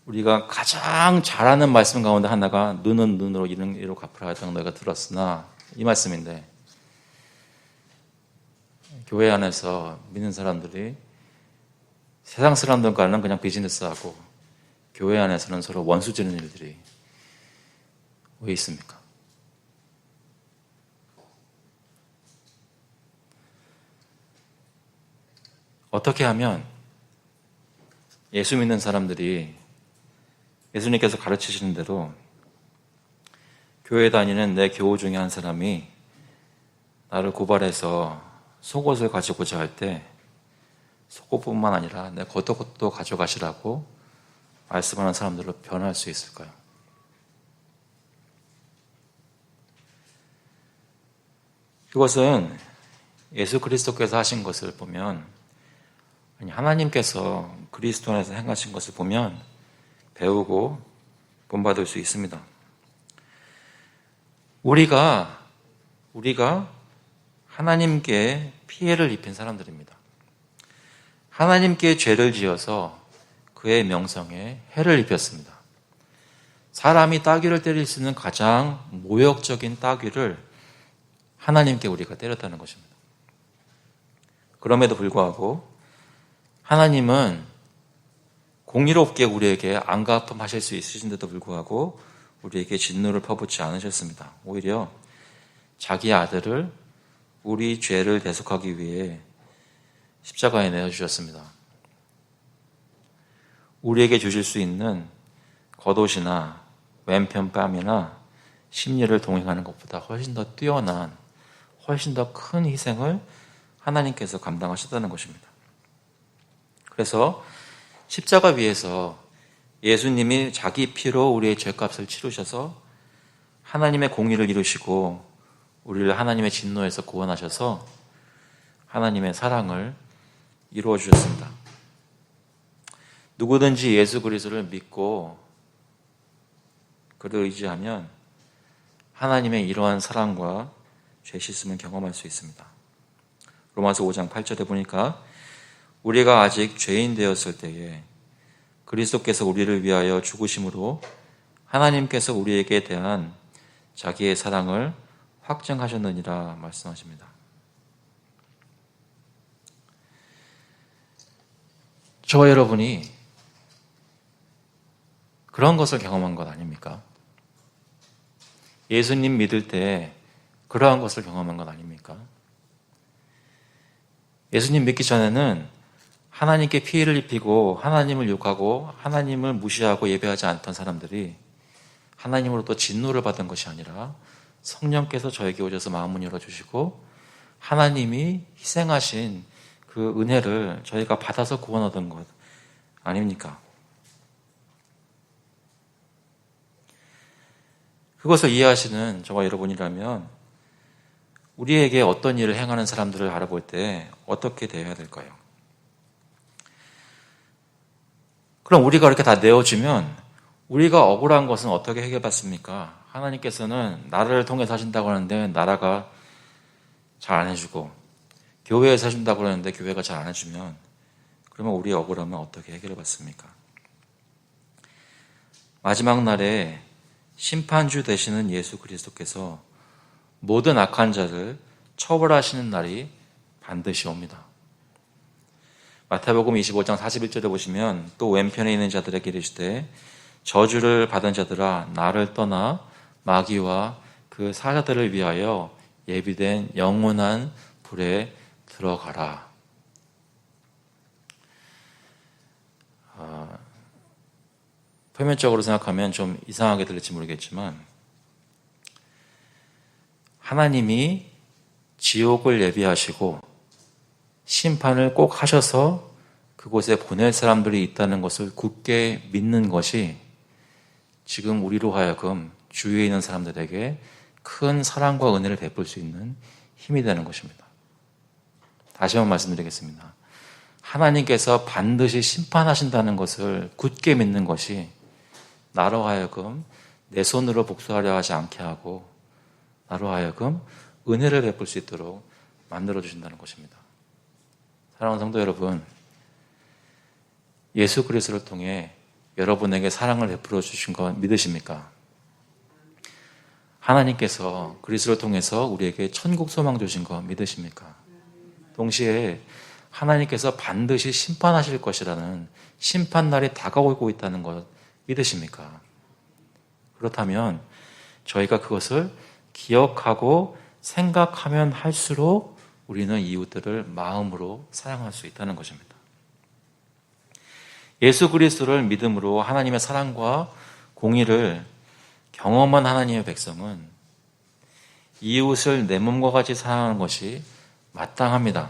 우리가 가장 잘하는 말씀 가운데 하나가 눈은 눈으로 이는 이로 갚으라 했던 너희가 들었으나 이 말씀인데 교회 안에서 믿는 사람들이 세상 사람들과는 그냥 비즈니스하고 교회 안에서는 서로 원수 지는 일들이 왜 있습니까? 어떻게 하면 예수 믿는 사람들이 예수님께서 가르치시는 대로 교회 다니는 내 교우 중에 한 사람이 나를 고발해서 속옷을 가지고자 할 때 속옷뿐만 아니라 내 겉옷도 가져가시라고 말씀하는 사람들로 변할 수 있을까요? 이것은 예수 그리스도께서 하신 것을 보면 하나님께서 그리스도 안에서 행하신 것을 보면 배우고 본받을 수 있습니다. 우리가 하나님께 피해를 입힌 사람들입니다. 하나님께 죄를 지어서 그의 명성에 해를 입혔습니다. 사람이 따귀를 때릴 수 있는 가장 모욕적인 따귀를 하나님께 우리가 때렸다는 것입니다. 그럼에도 불구하고 하나님은 공의롭게 우리에게 안갚음하실 수 있으신데도 불구하고 우리에게 진노를 퍼붓지 않으셨습니다. 오히려 자기 아들을 우리 죄를 대속하기 위해 십자가에 내어주셨습니다. 우리에게 주실 수 있는 겉옷이나 왼편 뺨이나 심리를 동행하는 것보다 훨씬 더 뛰어난, 훨씬 더 큰 희생을 하나님께서 감당하셨다는 것입니다. 그래서 십자가 위에서 예수님이 자기 피로 우리의 죄값을 치르셔서 하나님의 공의를 이루시고 우리를 하나님의 진노에서 구원하셔서 하나님의 사랑을 이루어 주셨습니다. 누구든지 예수 그리스도를 믿고 그를 의지하면 하나님의 이러한 사랑과 죄 씻음을 경험할 수 있습니다. 로마서 5장 8절에 보니까 우리가 아직 죄인 되었을 때에 그리스도께서 우리를 위하여 죽으심으로 하나님께서 우리에게 대한 자기의 사랑을 확증하셨느니라 말씀하십니다. 저와 여러분이 그런 것을 경험한 것 아닙니까? 예수님 믿을 때 그러한 것을 경험한 것 아닙니까? 예수님 믿기 전에는 하나님께 피해를 입히고 하나님을 욕하고 하나님을 무시하고 예배하지 않던 사람들이 하나님으로부터 진노를 받은 것이 아니라 성령께서 저에게 오셔서 마음을 열어주시고 하나님이 희생하신 그 은혜를 저희가 받아서 구원 얻은 것 아닙니까? 그것을 이해하시는 저와 여러분이라면 우리에게 어떤 일을 행하는 사람들을 알아볼 때 어떻게 대해야 될까요? 그럼 우리가 이렇게 다 내어주면 우리가 억울한 것은 어떻게 해결받습니까? 하나님께서는 나라를 통해서 하신다고 하는데 나라가 잘 안 해주고 교회에서 해준다고 하는데 교회가 잘 안 해주면 그러면 우리의 억울함은 어떻게 해결받습니까? 마지막 날에 심판주 되시는 예수 그리스도께서 모든 악한 자를 처벌하시는 날이 반드시 옵니다. 마태복음 25장 41절에 보시면 또 왼편에 있는 자들에게 이르시되 저주를 받은 자들아 나를 떠나 마귀와 그 사자들을 위하여 예비된 영원한 불에 들어가라. 표면적으로 생각하면 좀 이상하게 들릴지 모르겠지만 하나님이 지옥을 예비하시고 심판을 꼭 하셔서 그곳에 보낼 사람들이 있다는 것을 굳게 믿는 것이 지금 우리로 하여금 주위에 있는 사람들에게 큰 사랑과 은혜를 베풀 수 있는 힘이 되는 것입니다. 다시 한번 말씀드리겠습니다. 하나님께서 반드시 심판하신다는 것을 굳게 믿는 것이 나로 하여금 내 손으로 복수하려 하지 않게 하고 나로 하여금 은혜를 베풀 수 있도록 만들어주신다는 것입니다. 사랑하는 성도 여러분, 예수 그리스도를 통해 여러분에게 사랑을 베풀어 주신 것 믿으십니까? 하나님께서 그리스도를 통해서 우리에게 천국 소망 주신 것 믿으십니까? 동시에 하나님께서 반드시 심판하실 것이라는 심판날이 다가오고 있다는 것 믿으십니까? 그렇다면 저희가 그것을 기억하고 생각하면 할수록 우리는 이웃들을 마음으로 사랑할 수 있다는 것입니다. 예수 그리스도를 믿음으로 하나님의 사랑과 공의를 경험한 하나님의 백성은 이웃을 내 몸과 같이 사랑하는 것이 마땅합니다.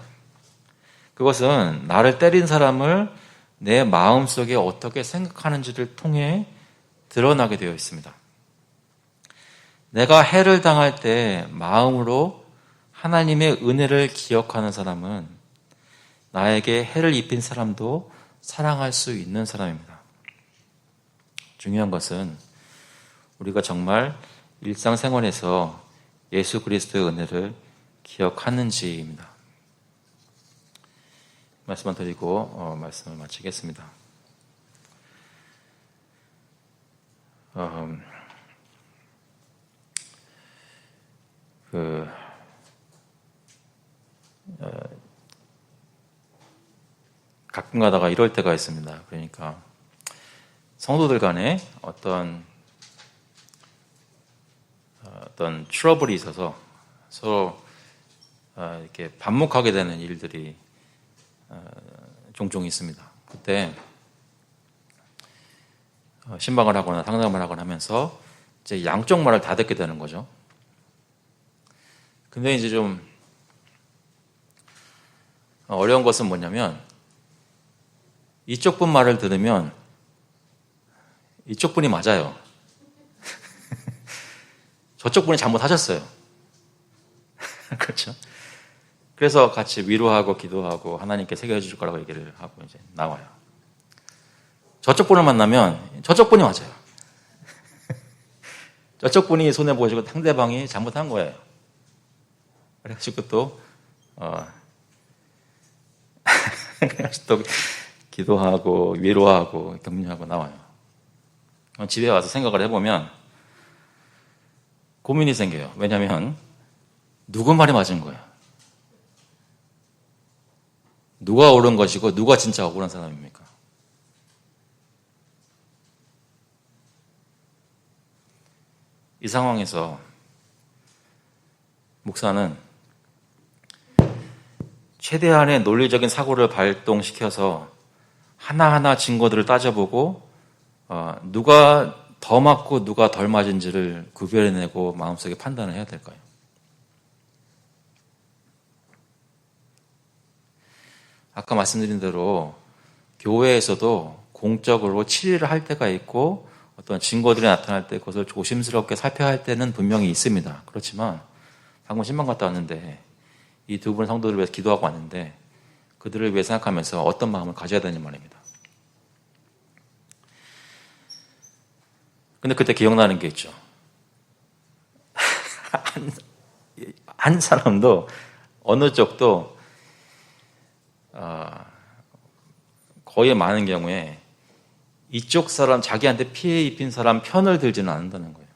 그것은 나를 때린 사람을 내 마음속에 어떻게 생각하는지를 통해 드러나게 되어 있습니다. 내가 해를 당할 때 마음으로 하나님의 은혜를 기억하는 사람은 나에게 해를 입힌 사람도 사랑할 수 있는 사람입니다. 중요한 것은 우리가 정말 일상생활에서 예수 그리스도의 은혜를 기억하는지입니다. 말씀만 드리고 말씀을 마치겠습니다. 가끔 가다가 이럴 때가 있습니다. 그러니까 성도들 간에 어떤 트러블이 있어서 서로 이렇게 반목하게 되는 일들이 종종 있습니다. 그때 신방을 하거나 상담을 하거나 하면서 이제 양쪽 말을 다 듣게 되는 거죠. 근데 이제 좀 어려운 것은 뭐냐면 이쪽 분 말을 들으면 이쪽 분이 맞아요. 저쪽 분이 잘못하셨어요. 그렇죠? 그래서 같이 위로하고 기도하고 하나님께 새겨줄 거라고 얘기를 하고 이제 나와요. 저쪽 분을 만나면 저쪽 분이 맞아요. 저쪽 분이 손해보시고 상대방이 잘못한 거예요. 그래가지고 또 또 기도하고 위로하고 격려하고 나와요. 집에 와서 생각을 해보면 고민이 생겨요. 왜냐하면 누구 말이 맞은 거예요? 누가 옳은 것이고 누가 진짜 억울한 사람입니까? 이 상황에서 목사는 최대한의 논리적인 사고를 발동시켜서 하나하나 증거들을 따져보고 누가 더 맞고 누가 덜 맞은지를 구별해내고 마음속에 판단을 해야 될까요? 아까 말씀드린 대로 교회에서도 공적으로 치리를 할 때가 있고 어떤 증거들이 나타날 때 그것을 조심스럽게 살펴야 할 때는 분명히 있습니다. 그렇지만 방금 신방 갔다 왔는데 이 두 분 성도들을 위해서 기도하고 왔는데 그들을 위해 생각하면서 어떤 마음을 가져야 되는 말입니다. 근데 그때 기억나는 게 있죠. 한 사람도 어느 쪽도 거의 많은 경우에 이쪽 사람, 자기한테 피해 입힌 사람 편을 들지는 않는다는 거예요.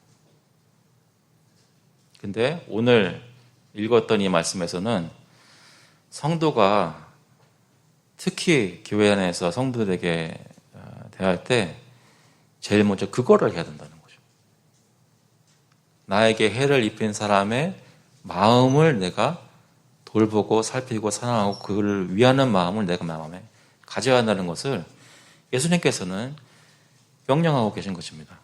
근데 오늘 읽었던 이 말씀에서는 성도가 특히 교회 안에서 성도들에게 대할 때 제일 먼저 그거를 해야 된다는 거죠. 나에게 해를 입힌 사람의 마음을 내가 돌보고 살피고 사랑하고 그를 위하는 마음을 내가 마음에 가져야 한다는 것을 예수님께서는 명령하고 계신 것입니다.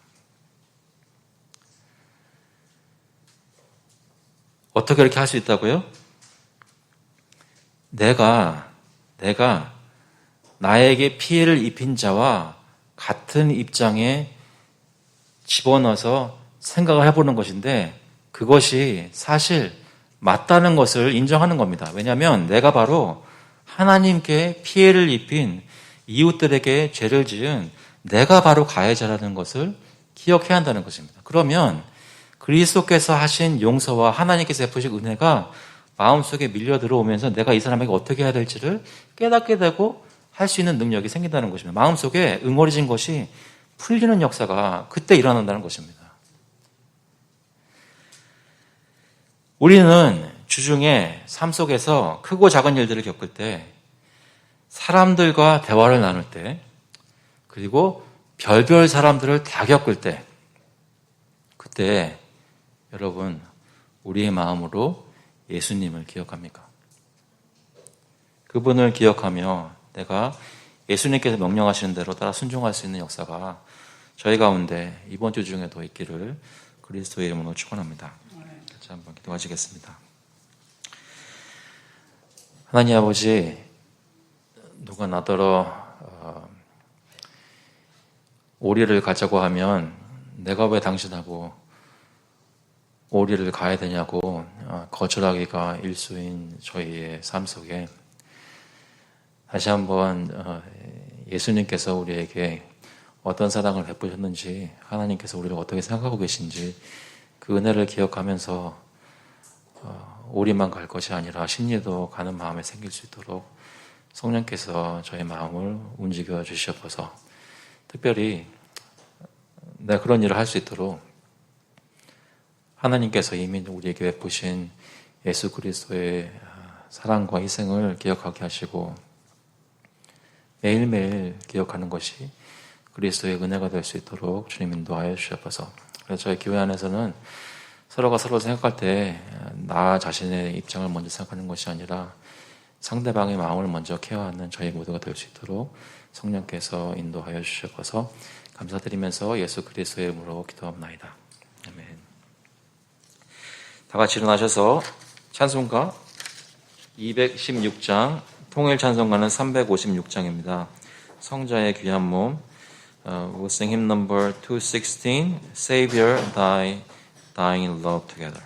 어떻게 이렇게 할 수 있다고요? 내가 나에게 피해를 입힌 자와 같은 입장에 집어넣어서 생각을 해보는 것인데 그것이 사실 맞다는 것을 인정하는 겁니다. 왜냐하면 내가 바로 하나님께 피해를 입힌 이웃들에게 죄를 지은 내가 바로 가해자라는 것을 기억해야 한다는 것입니다. 그러면 그리스도께서 하신 용서와 하나님께서 베푸신 은혜가 마음속에 밀려 들어오면서 내가 이 사람에게 어떻게 해야 될지를 깨닫게 되고 할 수 있는 능력이 생긴다는 것입니다. 마음속에 응어리진 것이 풀리는 역사가 그때 일어난다는 것입니다. 우리는 주중에 삶 속에서 크고 작은 일들을 겪을 때 사람들과 대화를 나눌 때 그리고 별별 사람들을 다 겪을 때 그때 여러분 우리의 마음으로 예수님을 기억합니까? 그분을 기억하며 내가 예수님께서 명령하시는 대로 따라 순종할 수 있는 역사가 저희 가운데 이번 주 중에도 있기를 그리스도의 이름으로 축원합니다. 같이 한번 기도하시겠습니다. 하나님 아버지, 누가 나더러 오리를 가자고 하면 내가 왜 당신하고 오리를 가야 되냐고 거절하기가 일수인 저희의 삶 속에 다시 한번 예수님께서 우리에게 어떤 사랑을 베푸셨는지 하나님께서 우리를 어떻게 생각하고 계신지 그 은혜를 기억하면서 오리만 갈 것이 아니라 심리도 가는 마음에 생길 수 있도록 성령께서 저의 마음을 움직여 주시옵소서. 특별히 내가 그런 일을 할 수 있도록 하나님께서 이미 우리에게 베푸신 예수 그리스도의 사랑과 희생을 기억하게 하시고 매일매일 기억하는 것이 그리스도의 은혜가 될 수 있도록 주님 인도하여 주시옵소서. 그래서 저희 교회 안에서는 서로가 서로 생각할 때 나 자신의 입장을 먼저 생각하는 것이 아니라 상대방의 마음을 먼저 케어하는 저희 모두가 될 수 있도록 성령께서 인도하여 주시옵소서. 감사드리면서 예수 그리스도의 이름으로 기도합나이다. 아멘. 다 같이 일어나셔서 찬송가 216장 통일 찬송가는 356장입니다. 성자의 귀한 몸 We'll sing hymn number 216 Savior Thy Dying Love Together.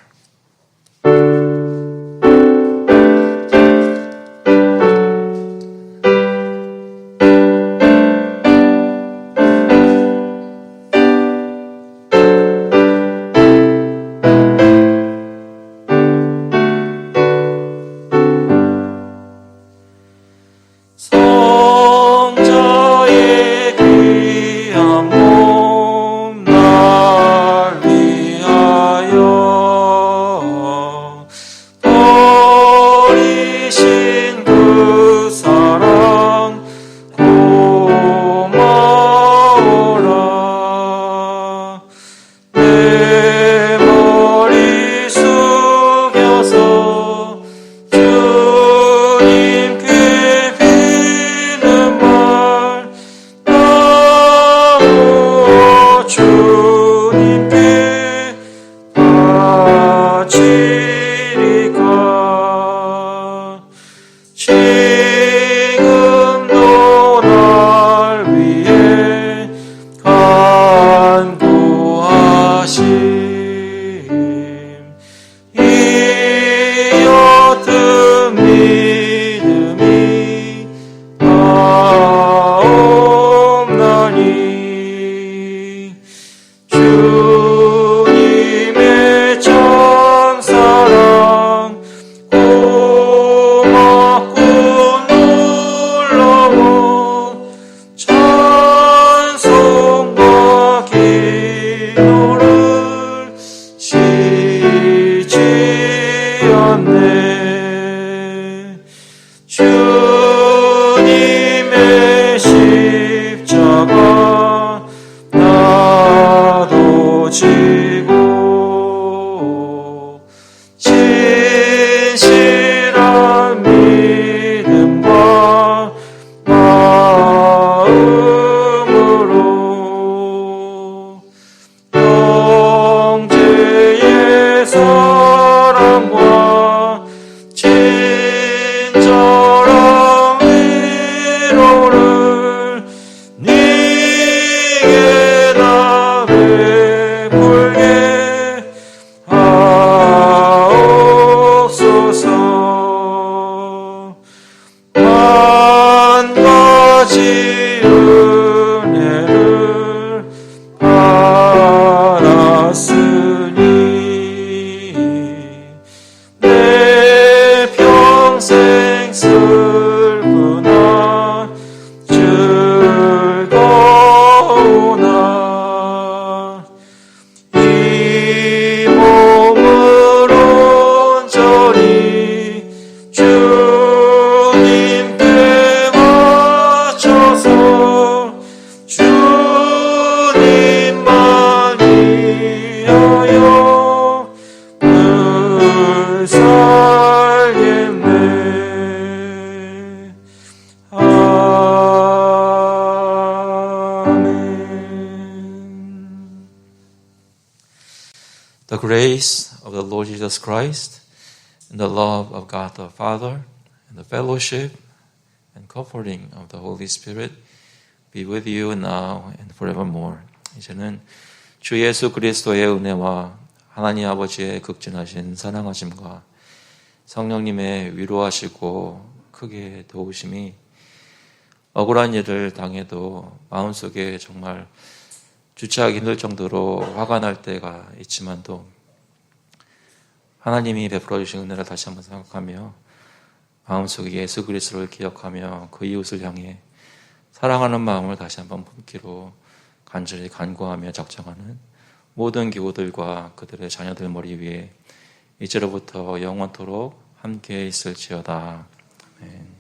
주신 그 사랑 고마워라. 내 머리 숙여서 주님께 비는 말 나오 주님께 바치리까. 지금도 날 위해 간구하심. 이 옅은 믿음이 나옵나니 주님의 참사랑 고맙고 놀라운 찬송과 기도를 쉬지 않네. 주님의 십자가 나도 지고 진실한 믿음과 마음으로 형제의 사랑과 친절한 위로를 네게 다 베풀게 하옵소서. 만 가지 은혜를 받았으니 내 평생 슬프나 즐거우나 이 몸을 온전히 주님께 바쳐서 주님만 위하여 늘 살겠네. 아멘. The grace of the Lord Jesus Christ and the love of God the Father and the fellowship and comforting of the Holy Spirit be with you now and forevermore. 이제는 주 예수 그리스도의 은혜와 하나님 아버지의 극진하신 사랑하심과 성령님의 위로하시고 크게 도우심이 억울한 일을 당해도 마음속에 정말 주체하기 힘들 정도로 화가 날 때가 있지만도 하나님이 베풀어 주신 은혜를 다시 한번 생각하며 마음속에 예수 그리스도를 기억하며 그 이웃을 향해 사랑하는 마음을 다시 한번 품기로 간절히 간구하며 작정하는 모든 교우들과 그들의 자녀들 머리 위에 이제로부터 영원토록 함께 있을지어다. 아멘.